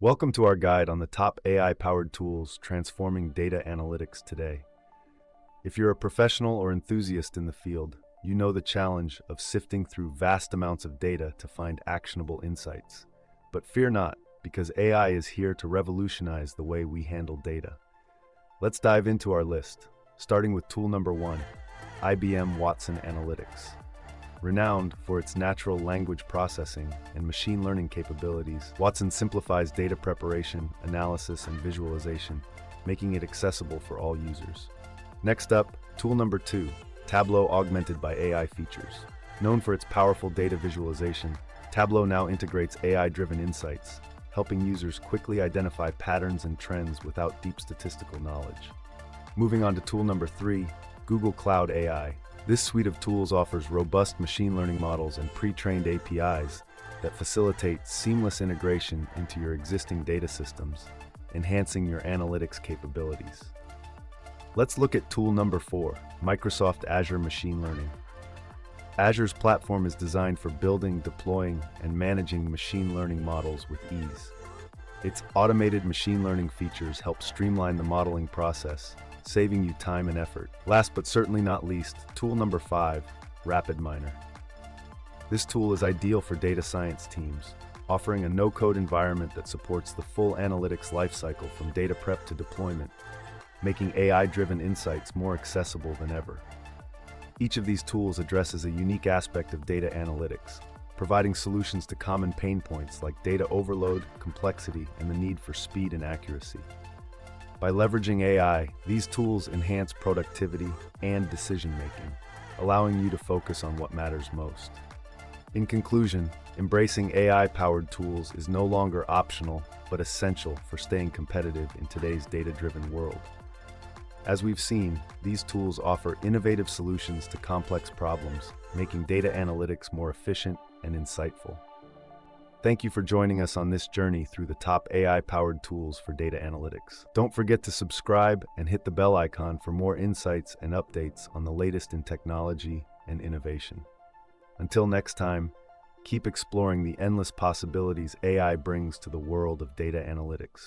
Welcome to our guide on the top AI-powered tools transforming data analytics today. If you're a professional or enthusiast in the field, you know the challenge of sifting through vast amounts of data to find actionable insights. But fear not, because AI is here to revolutionize the way we handle data. Let's dive into our list, starting with tool number 1, IBM Watson Analytics. Renowned for its natural language processing and machine learning capabilities, Watson simplifies data preparation, analysis, and visualization, making it accessible for all users. Next up, tool number 2, Tableau augmented by AI features. Known for its powerful data visualization, Tableau now integrates AI-driven insights, helping users quickly identify patterns and trends without deep statistical knowledge. Moving on to tool number 3, Google Cloud AI. This suite of tools offers robust machine learning models and pre-trained APIs that facilitate seamless integration into your existing data systems, enhancing your analytics capabilities. Let's look at tool number 4, Microsoft Azure Machine Learning. Azure's platform is designed for building, deploying, and managing machine learning models with ease. Its automated machine learning features help streamline the modeling process, saving you time and effort. Last but certainly not least, tool number 5, RapidMiner. This tool is ideal for data science teams, offering a no-code environment that supports the full analytics lifecycle from data prep to deployment, making AI-driven insights more accessible than ever. Each of these tools addresses a unique aspect of data analytics, providing solutions to common pain points like data overload, complexity, and the need for speed and accuracy. By leveraging AI, these tools enhance productivity and decision-making, allowing you to focus on what matters most. In conclusion, embracing AI-powered tools is no longer optional, but essential for staying competitive in today's data-driven world. As we've seen, these tools offer innovative solutions to complex problems, making data analytics more efficient and insightful. Thank you for joining us on this journey through the top AI-powered tools for data analytics. Don't forget to subscribe and hit the bell icon for more insights and updates on the latest in technology and innovation. Until next time, keep exploring the endless possibilities AI brings to the world of data analytics.